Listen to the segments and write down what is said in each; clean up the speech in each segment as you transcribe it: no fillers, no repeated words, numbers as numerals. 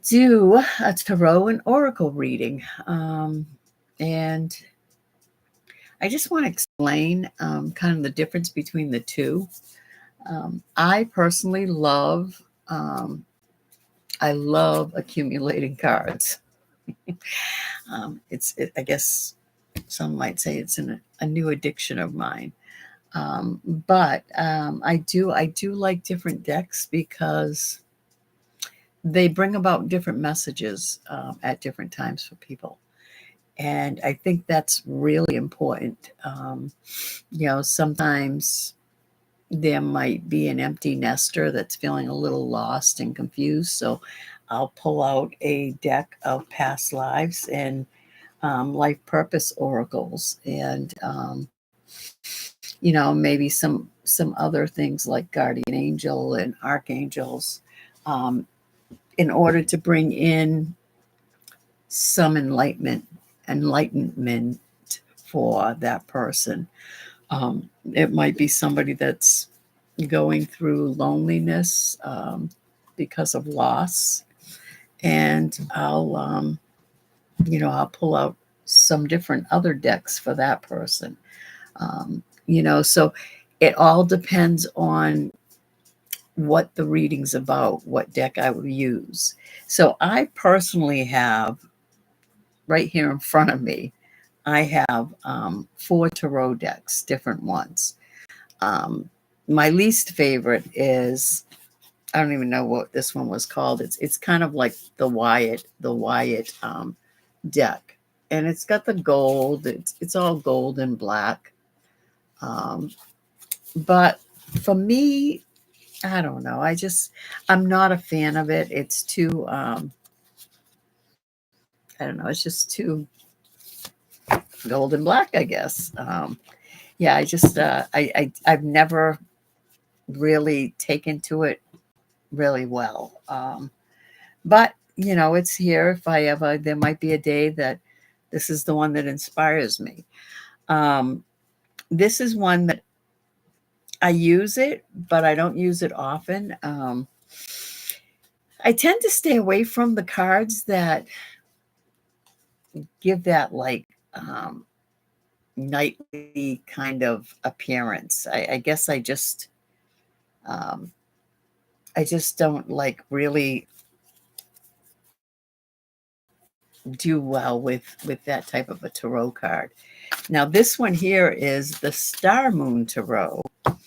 do a tarot and oracle reading. And I just want to explain kind of the difference between the two. I personally um, I love accumulating cards. I guess some might say it's a new addiction of mine. But I do like different decks because they bring about different messages at different times for people. And I think that's really important. Sometimes there might be an empty nester that's feeling a little lost and confused. So I'll pull out a deck of past lives and life purpose oracles, and maybe some other things like guardian angel and archangels, um, in order to bring in some enlightenment for that person. It might be somebody that's going through loneliness because of loss, and I'll pull out some different other decks for that person. So it all depends on what the reading's about, what deck I will use. So I personally have right here in front of me, I have four tarot decks, different ones. Um, my least favorite is, I don't even know what this one was called. It's kind of like the Wyatt deck, and it's got the gold. It's all gold and black. Um, but for me, I don't know. I'm not a fan of it. It's too I don't know. It's just too gold and black, I guess. Yeah, I've never really taken to it really well. But it's here. If I ever, there might be a day that this is the one that inspires me. Um, this is one that I use it, but I don't use it often. I tend to stay away from the cards that give that like knightly kind of appearance. Um, I just don't like really do well with that type of a tarot card. Now this one here is the Star Moon Tarot, and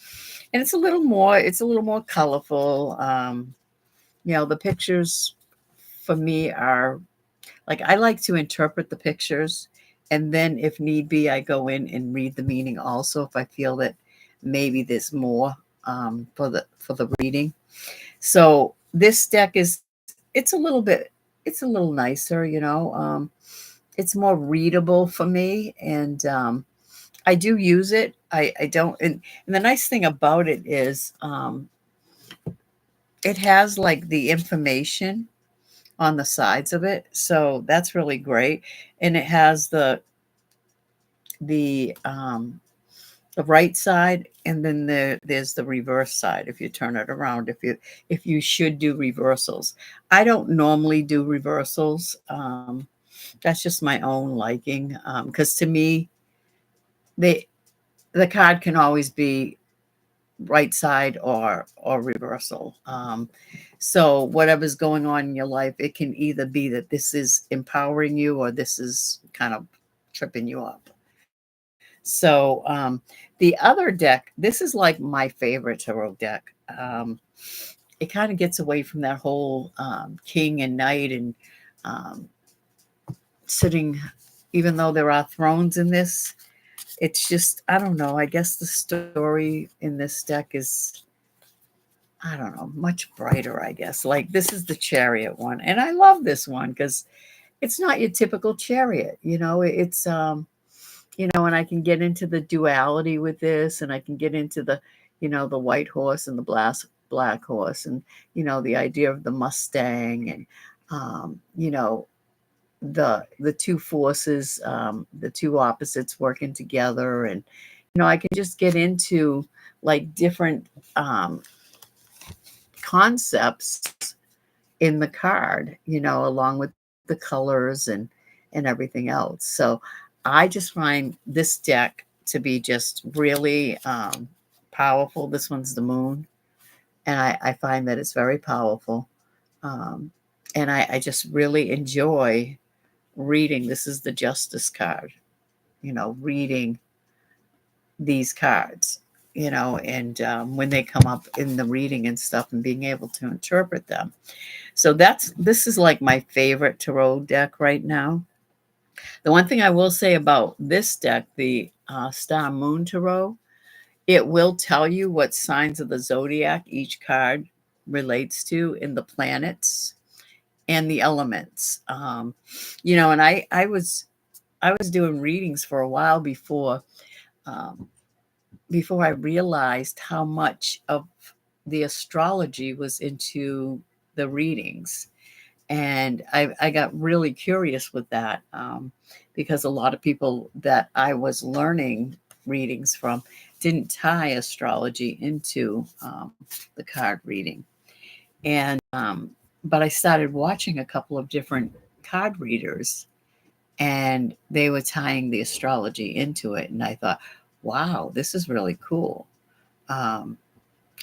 it's a little more colorful. The pictures for me are like, I like to interpret the pictures, and then if need be, I go in and read the meaning also if I feel that maybe there's more for the reading. So this deck it's a little nicer. It's more readable for me, and I do use it. I don't, and the nice thing about it is it has like the information on the sides of it, so that's really great. And it has the the right side, and then there's the reverse side if you turn it around, if you should do reversals. I don't normally do reversals. That's just my own liking, because to me, they the card can always be right side or reversal. So whatever's going on in your life, it can either be that this is empowering you or this is kind of tripping you up. So the other deck, this is like my favorite tarot deck. um, it kind of gets away from that whole king and knight and um, sitting, even though there are thrones in this. It's just, I don't know, I guess the story in this deck is, I don't know, much brighter, I guess. Like, this is the Chariot one, and I love this one because it's not your typical Chariot. And I can get into the duality with this, and I can get into the white horse and the black horse, and the idea of the Mustang, and the two forces, the two opposites working together. And I can just get into like different um concepts in the card, along with the colors and everything else. So I just find this deck to be just really powerful. This one's the moon, and I find that it's very powerful. Um, and I just really enjoy reading. This is the Justice card, reading these cards, and when they come up in the reading and stuff and being able to interpret them. So this is like my favorite tarot deck right now. The one thing I will say about this deck, the Star Moon Tarot, it will tell you what signs of the zodiac each card relates to in the planets and the elements. And I was doing readings for a while um, before I realized how much of the astrology was into the readings. And I got really curious with that, because a lot of people that I was learning readings from didn't tie astrology into the card reading. And but I started watching a couple of different card readers, and they were tying the astrology into it. And I thought, wow, this is really cool. Um,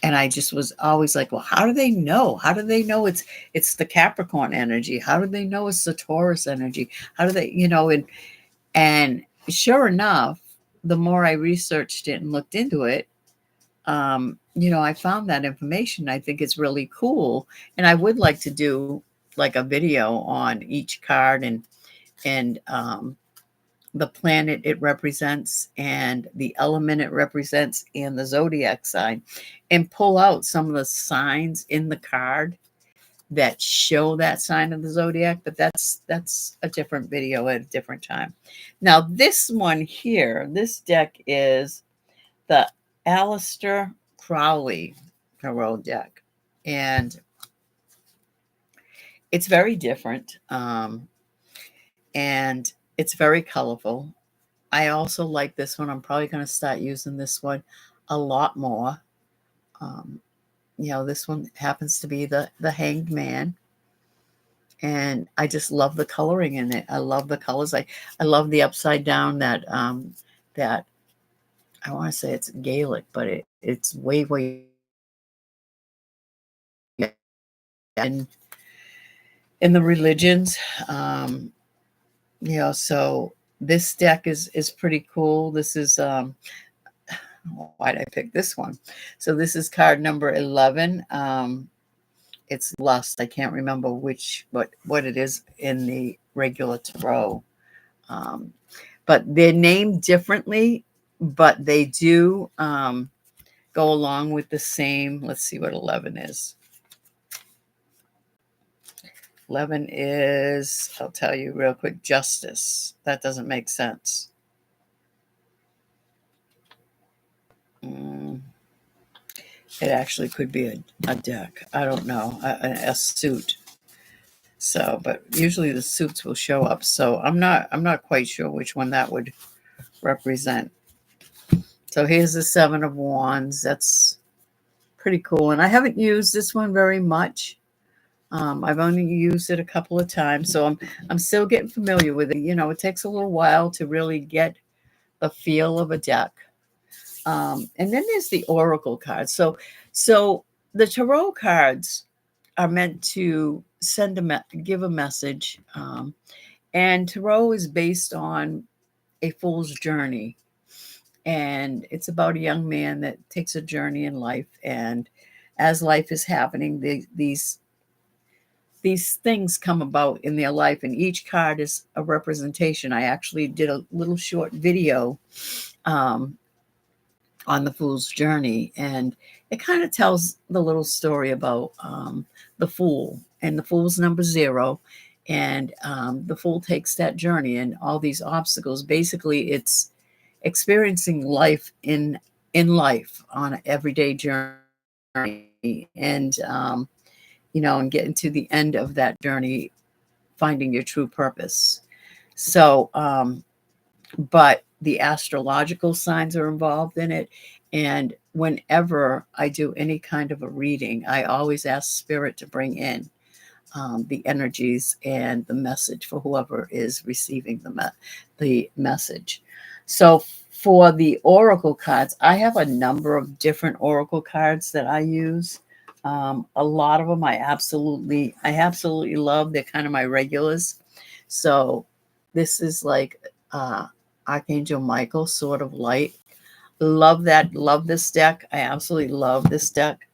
and I just was always like, well, how do they know? How do they know it's the Capricorn energy? How do they know it's the Taurus energy? How do they, and sure enough, the more I researched it and looked into it, I found that information. I think it's really cool. And I would like to do like a video on each card and the planet it represents and the element it represents and the zodiac sign, and pull out some of the signs in the card that show that sign of the zodiac. But that's a different video at a different time. Now this one here, this deck is the Aleister Crowley tarot deck, and it's very different, and it's very colorful. I also like this one. I'm probably going to start using this one a lot more. Um, this one happens to be the Hanged Man, and I just love the coloring in it. I love the colors. I love the upside down that I want to say it's Gaelic, but it's way in in the religions. So this deck is pretty cool. This is why did I pick this one? So this is card number 11. It's Lust. I can't remember what it is in the regular tarot. But they're named differently, but they do go along with the same. Let's see what 11 is. 11 is, I'll tell you real quick, Justice. That doesn't make sense. It actually could be a deck. I don't know, a suit. So, but usually the suits will show up. So I'm not quite sure which one that would represent. So here's the Seven of Wands. That's pretty cool. And I haven't used this one very much. I've only used it a couple of times, so I'm still getting familiar with it. It takes a little while to really get the feel of a deck. And then there's the Oracle cards. So the tarot cards are meant to give a message. And tarot is based on a fool's journey, and it's about a young man that takes a journey in life. And as life is happening, these things come about in their life, and each card is a representation. I actually did a little short video on the Fool's Journey, and it kind of tells the little story about the Fool, and the Fool's number 0, and the Fool takes that journey and all these obstacles. Basically, it's experiencing life in life on an everyday journey, and and getting to the end of that journey, finding your true purpose. So, but the astrological signs are involved in it. And whenever I do any kind of a reading, I always ask Spirit to bring in the energies and the message for whoever is receiving the message. So for the oracle cards, I have a number of different oracle cards that I use. A lot of them I absolutely love. They're kind of my regulars. So this is like Archangel Michael, Sword of Light. Love that. Love this deck. I absolutely love this deck.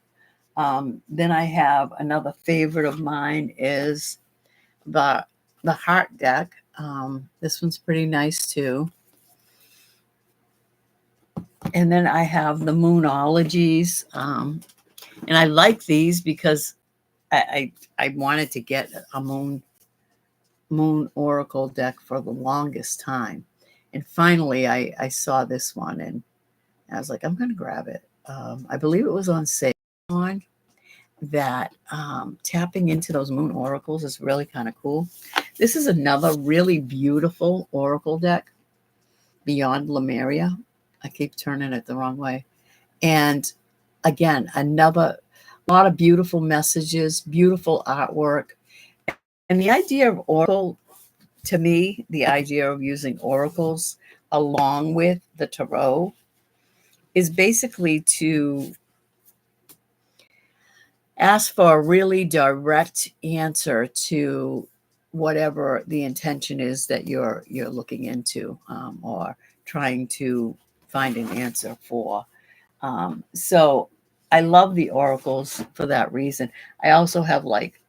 Then I have another favorite of mine is the Heart deck. This one's pretty nice too. And then I have the Moonologies. And I like these because I wanted to get a moon oracle deck for the longest time. And finally I saw this one and I was like, I'm going to grab it. I believe it was on sale on that. Tapping into those moon oracles is really kind of cool. This is another really beautiful oracle deck, Beyond Lemuria. I keep turning it the wrong way. And again, another lot of beautiful messages, beautiful artwork. And the idea of oracle, to me, the idea of using oracles along with the tarot is basically to ask for a really direct answer to whatever the intention is that you're looking into, or trying to find an answer for. So I love the oracles for that reason. I also have like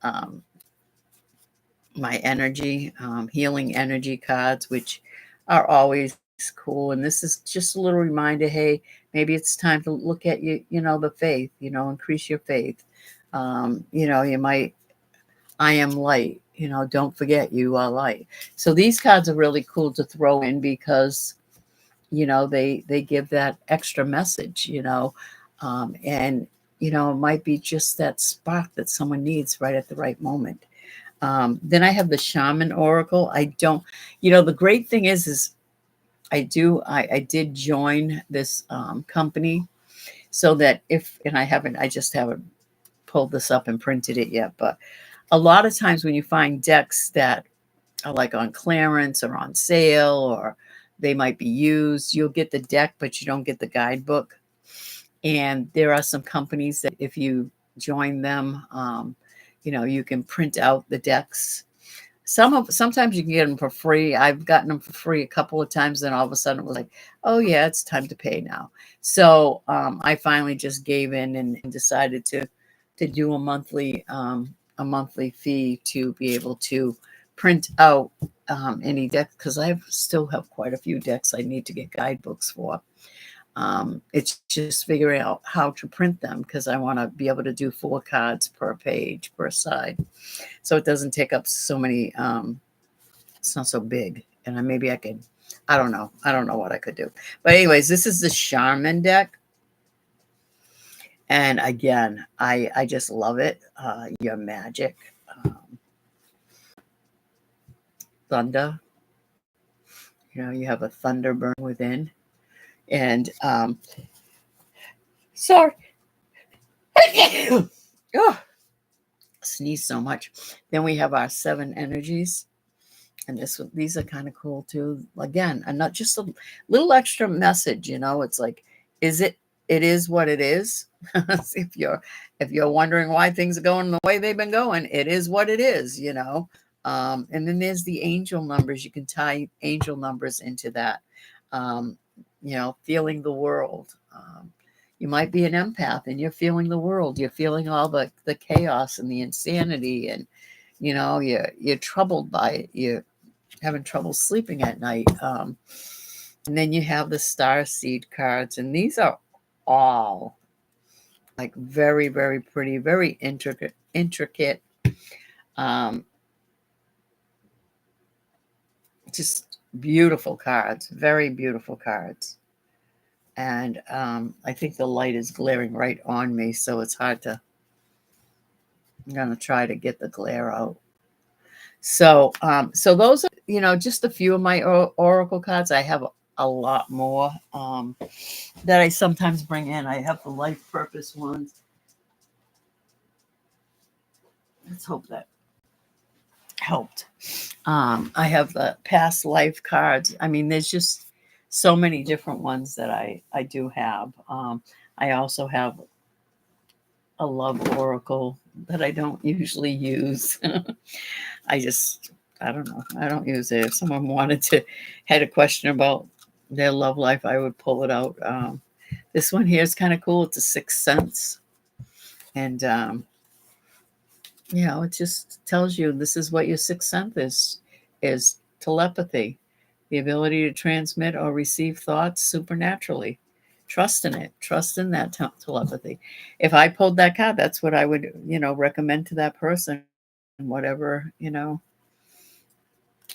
my energy, healing energy cards, which are always cool. And this is just a little reminder, hey, maybe it's time to look at the faith, increase your faith. You might, I am light, don't forget you are light. So these cards are really cool to throw in because, they give that extra message, and, it might be just that spark that someone needs right at the right moment. Then I have the Shaman Oracle. I don't, the great thing is I did join this company so that I just haven't pulled this up and printed it yet, but a lot of times when you find decks that are like on clearance or on sale, or they might be used, you'll get the deck, but you don't get the guidebook. And there are some companies that if you join them, you can print out the decks. Sometimes you can get them for free. I've gotten them for free a couple of times, then all of a sudden it was like, oh yeah, it's time to pay now. So I finally just gave in and decided to do a monthly fee to be able to print out any deck, because I still have quite a few decks I need to get guidebooks for. It's just figuring out how to print them, because I want to be able to do 4 cards per page per side, so it doesn't take up so many. It's not so big, and maybe I could. I don't know what I could do, but anyways, this is the Shaman deck, and again, I just love it. Your magic, thunder. You have a thunder burn within, and sorry. Oh, sneeze so much. Then we have our 7 energies, and these are kind of cool too. Again, and not just a little extra message. It's like, it is what it is. if you're wondering why things are going the way they've been going, it is what it is. And then there's the angel numbers. You can tie angel numbers into that. Feeling the world. You might be an empath and you're feeling the world. You're feeling all the chaos and the insanity, and you're troubled by it. You're having trouble sleeping at night. And then you have the star seed cards, and these are all like very, very pretty, very intricate. Just beautiful cards, very beautiful cards. And I think the light is glaring right on me, so it's hard to. I'm going to try to get the glare out. So those are, just a few of my oracle cards. I have a lot more that I sometimes bring in. I have the life purpose ones. Let's hope that helped. I have the past life cards. I mean, there's just so many different ones that I do have. I also have a love oracle that I don't usually use. I just, I don't know. I don't use it. If someone wanted to, had a question about their love life, I would pull it out. This one here is kind of cool. It's a sixth sense. And, it just tells you this is what your sixth sense is telepathy, the ability to transmit or receive thoughts supernaturally. Trust in it. Trust in that telepathy. If I pulled that card, that's what I would, recommend to that person, whatever,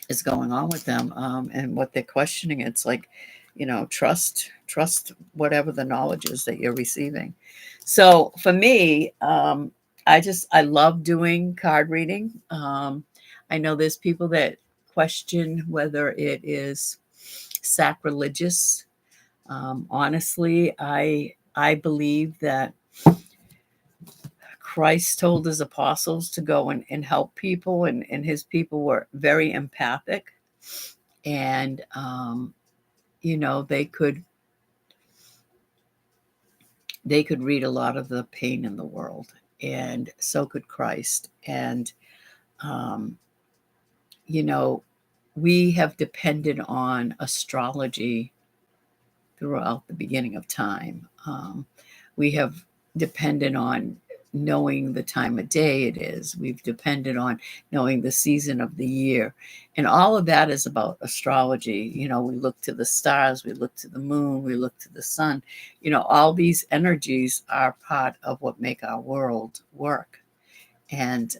is going on with them, and what they're questioning. It's like, trust whatever the knowledge is that you're receiving. So for me, I love doing card reading. I know there's people that question whether it is sacrilegious. Honestly, I believe that Christ told his apostles to go and help people, and his people were very empathic, and they could read a lot of the pain in the world, and so could Christ. And um, you know, we have depended on astrology throughout the beginning of time. We have depended on knowing the time of day it is. We've depended on knowing the season of the year. And all of that is about astrology. We look to the stars, we look to the moon, we look to the sun. All these energies are part of what make our world work. And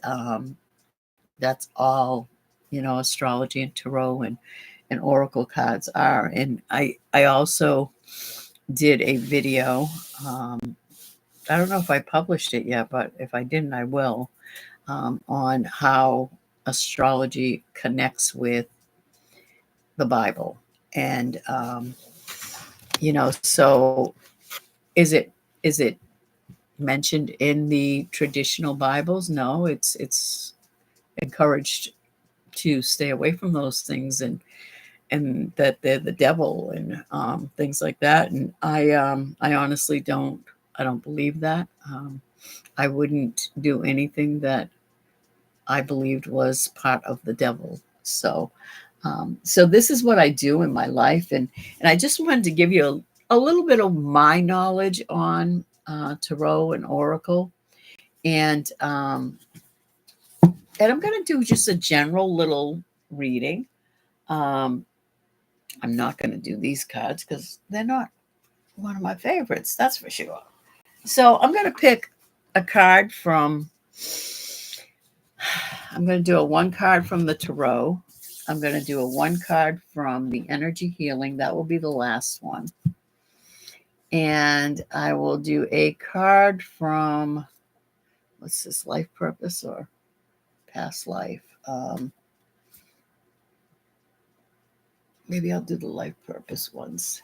that's all, astrology and tarot and oracle cards are. And I also did a video. I don't know if I published it yet, but if I didn't, I will, on how astrology connects with the Bible. And, so is it mentioned in the traditional Bibles? No, it's encouraged to stay away from those things, and that they're the devil, and things like that. And I honestly don't believe that. I wouldn't do anything that I believed was part of the devil. So this is what I do in my life, and I just wanted to give you a little bit of my knowledge on tarot and oracle, and I'm going to do just a general little reading. Um, I'm not going to do these cards because they're not one of my favorites, that's for sure. So I'm going to pick a card from, I'm going to do a one card from the tarot. I'm going to do a one card from the energy healing. That will be the last one. And I will do a card from, what's this, life purpose or past life? Maybe I'll do the life purpose ones.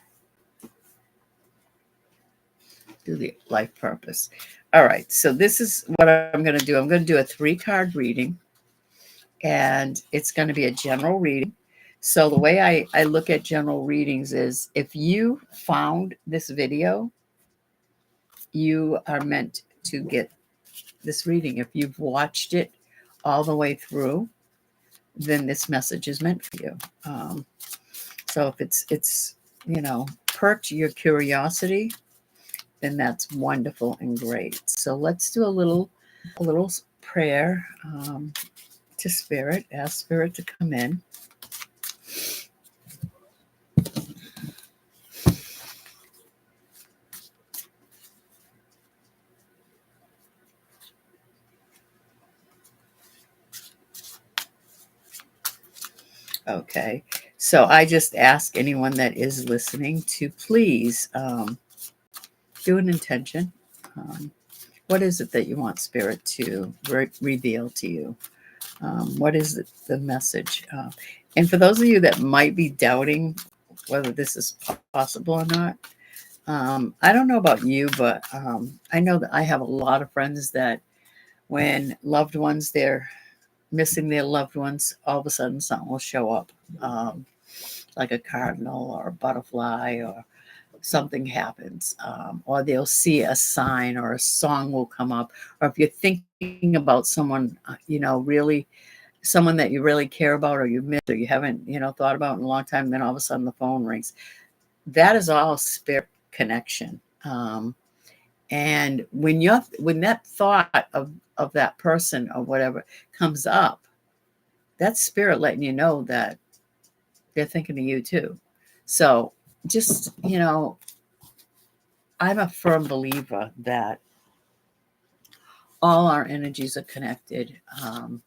Do the life purpose. All right. So this is what I'm going to do. I'm going to do a 3-card reading, and it's going to be a general reading. So the way I look at general readings is, if you found this video, you are meant to get this reading. If you've watched it all the way through, then this message is meant for you. So if it's perked your curiosity, then that's wonderful and great. So let's do a little prayer to Spirit. Ask Spirit to come in. Okay, so I just ask anyone that is listening to please do an intention. What is it that you want Spirit to reveal to you? What is the message? And for those of you that might be doubting whether this is possible or not, I don't know about you, but I know that I have a lot of friends that when loved ones, missing their loved ones, all of a sudden something will show up, like a cardinal or a butterfly, or something happens, or they'll see a sign, or a song will come up, or if you're thinking about someone, really someone that you really care about, or you missed, or you haven't, thought about in a long time, then all of a sudden the phone rings. That is all spirit connection. And when that thought of that person or whatever comes up, that's spirit letting you know that they're thinking of you too. So just, I'm a firm believer that all our energies are connected. Our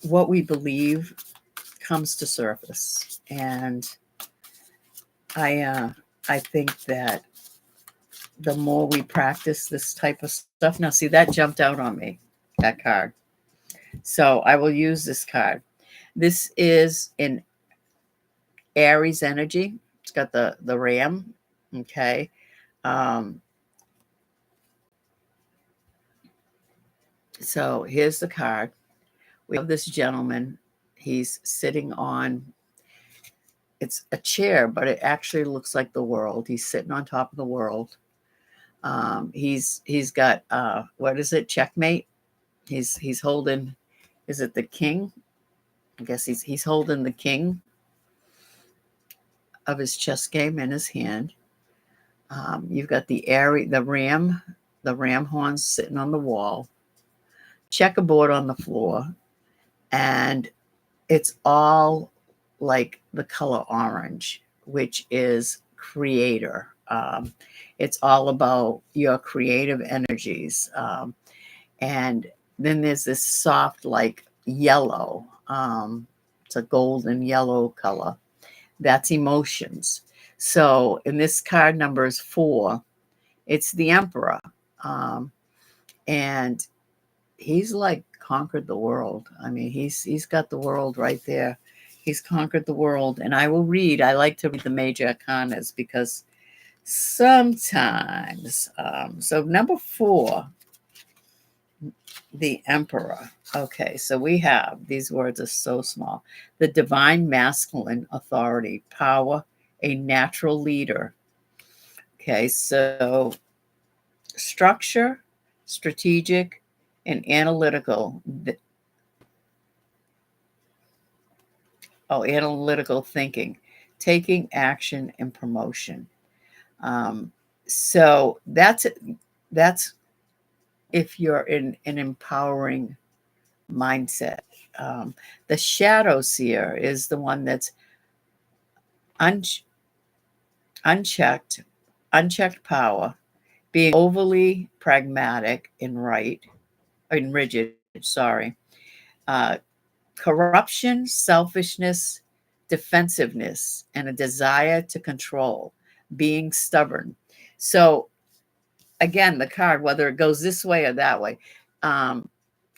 what we believe comes to surface, and I think that the more we practice this type of stuff, now see that jumped out on me, that card. So I will use this card. This is an Aries energy. It's got the ram. Okay. Um, so here's the card. We have this gentleman. He's sitting on, it's a chair, but it actually looks like the world. He's sitting on top of the world. He's got what is it? Checkmate. He's holding, is it the king? I guess he's holding the king of his chess game in his hand. You've got the ram horns sitting on the wall, checkerboard on the floor, and it's all like the color orange, which is creator. It's all about your creative energies. And then there's this soft, like yellow. It's a golden yellow color. That's emotions. So in this card number is 4. It's the Emperor. Um, and he's like conquered the world. I mean, he's got the world right there. He's conquered the world. And I like to read the major arcanas because sometimes, so number 4, the Emperor. Okay, so we have, these words are so small: the divine masculine authority, power, a natural leader. Okay, so structure, strategic, and analytical. Analytical thinking, taking action and promotion. Um, so that's if you're in an empowering mindset. The shadow seer is the one that's unchecked power, being overly pragmatic and rigid. Sorry, uh, corruption, selfishness, defensiveness, and a desire to control, being stubborn. So again, the card, whether it goes this way or that way,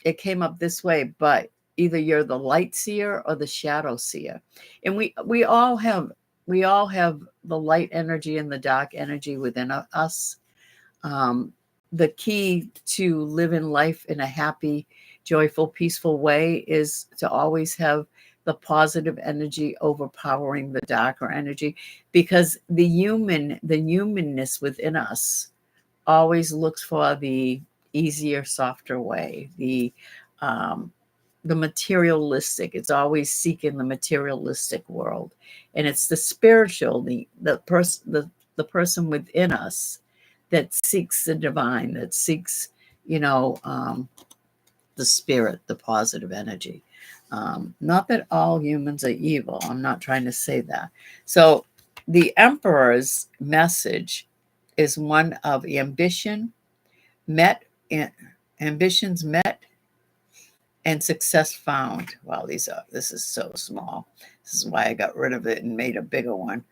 it came up this way, but either you're the light seer or the shadow seer. And we all have the light energy and the dark energy within us. The key to living life in a happy, joyful, peaceful way is to always have the positive energy overpowering the darker energy, because the humanness within us always looks for the easier, softer way, the materialistic. It's always seeking the materialistic world, and it's the spiritual, the person within us that seeks the divine, that seeks, the spirit, the positive energy. Not that all humans are evil. I'm not trying to say that. So the Emperor's message is one of ambitions met and success found. Wow, this is so small. This is why I got rid of it and made a bigger one.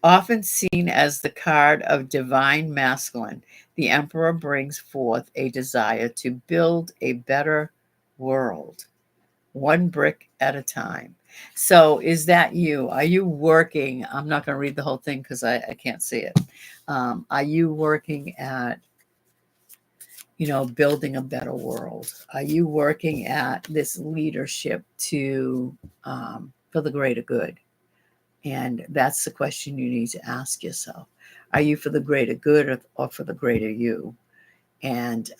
Often seen as the card of divine masculine, the Emperor brings forth a desire to build a better world, one brick at a time. So is that you? Are you working? I'm not going to read the whole thing because I can't see it. Are you working at, building a better world? Are you working at this leadership for the greater good? And that's the question you need to ask yourself. Are you for the greater good or for the greater you? And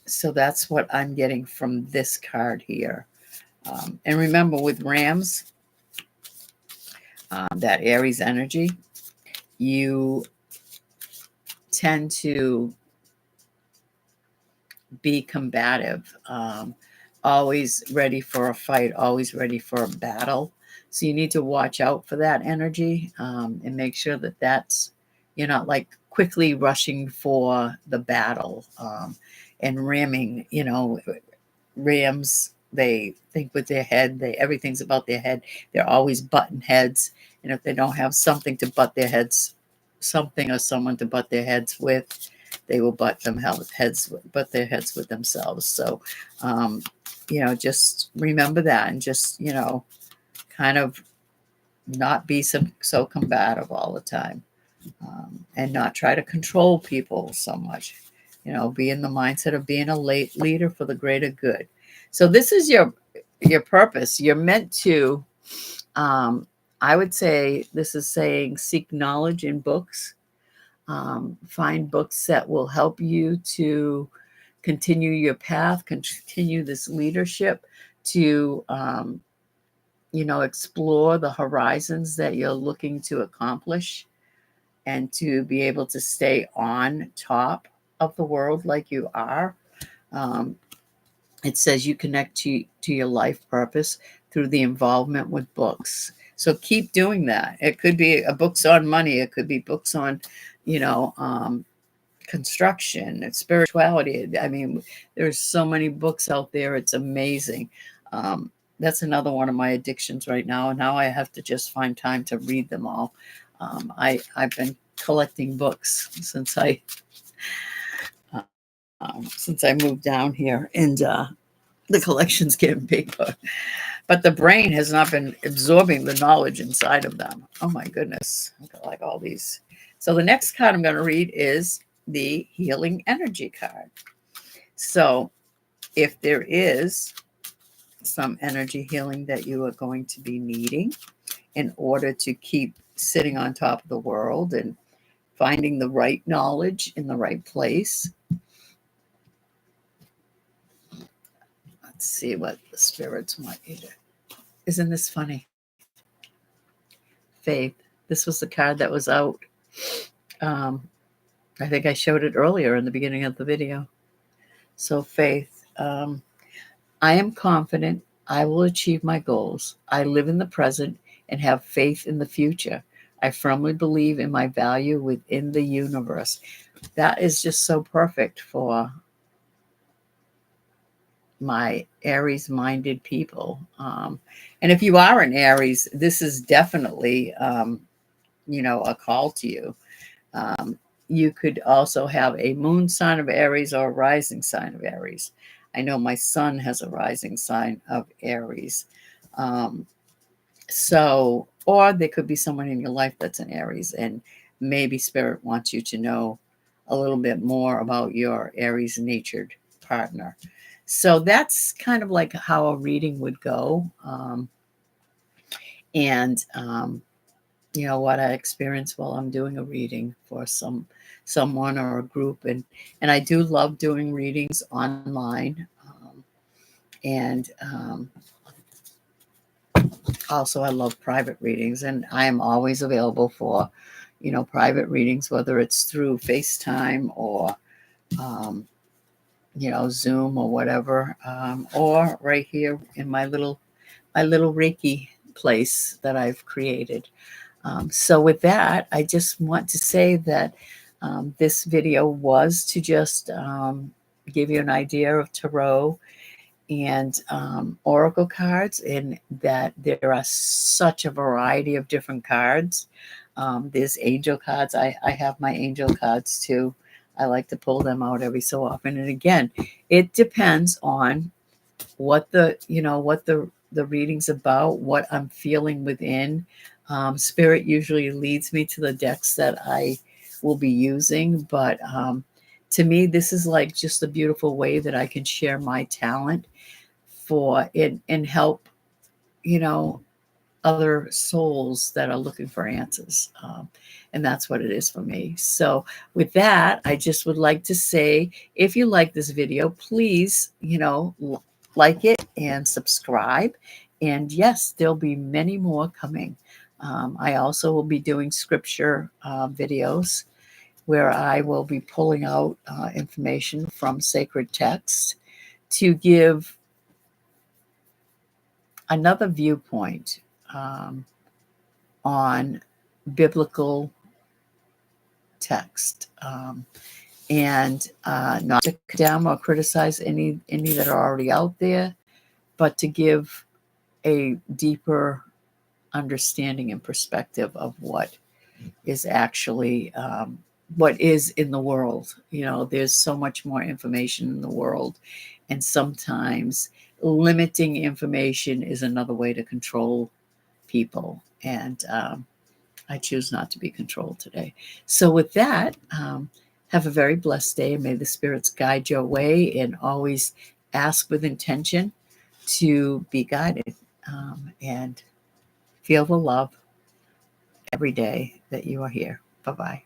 so that's what I'm getting from this card here. And remember, with Rams, that Aries energy, you tend to be combative, always ready for a fight, always ready for a battle. So you need to watch out for that energy, and make sure that you're not like quickly rushing for the battle, and ramming. Rams, they think with their head. Everything's about their head. They're always button heads, and if they don't have something to butt their heads, something or someone to butt their heads with, they will butt their heads with themselves. So, just remember that, and just kind of not be so combative all the time, and not try to control people so much. Be in the mindset of being a late leader for the greater good. So this is your purpose. You're meant to. I would say this is saying seek knowledge in books. Find books that will help you to continue your path, continue this leadership, to explore the horizons that you're looking to accomplish, and to be able to stay on top of the world like you are. It says you connect to your life purpose through the involvement with books. So keep doing that. It could be books on money. It could be books on, construction and spirituality. I mean, there's so many books out there. It's amazing. That's another one of my addictions right now. And now I have to just find time to read them all. I've been collecting books since I moved down here, and the collection's getting bigger. But the brain has not been absorbing the knowledge inside of them. Oh my goodness. I got like all these. So the next card I'm going to read is the Healing Energy card. So if there is some energy healing that you are going to be needing in order to keep sitting on top of the world and finding the right knowledge in the right place. Let's see what the spirits want you to. Isn't this funny? Faith. This was the card that was out. I think I showed it earlier in the beginning of the video. So faith. I am confident I will achieve my goals. I live in the present and have faith in the future. I firmly believe in my value within the universe. That is just so perfect for my Aries-minded people. And if you are an Aries, this is definitely, a call to you. You could also have a moon sign of Aries or a rising sign of Aries. I know my son has a rising sign of Aries. Or there could be someone in your life that's an Aries, and maybe Spirit wants you to know a little bit more about your Aries natured partner. So that's kind of like how a reading would go. What I experience while I'm doing a reading for someone or a group. And I do love doing readings online. Also, I love private readings, and I am always available for, private readings, whether it's through FaceTime or, Zoom or whatever, or right here in my little Reiki place that I've created. So with that, I just want to say that this video was to just give you an idea of tarot and oracle cards, and that there are such a variety of different cards. There's angel cards. I have my angel cards too. I like to pull them out every so often. And again, it depends on what the reading's about, what I'm feeling within. Spirit usually leads me to the decks that I will be using, but to me, this is like just a beautiful way that I can share my talent for it and help, you know, other souls that are looking for answers. And that's what it is for me. So with that, I just would like to say, if you like this video, please, like it and subscribe. And yes, there'll be many more coming. I also will be doing scripture videos where I will be pulling out information from sacred text to give another viewpoint on biblical text, and not to condemn or criticize any that are already out there, but to give a deeper understanding and perspective of what is actually what is in the world. There's so much more information in the world, and sometimes limiting information is another way to control people. And I choose not to be controlled today. So with that, have a very blessed day, and may the spirits guide your way, and always ask with intention to be guided, and feel the love every day that you are here. Bye-bye.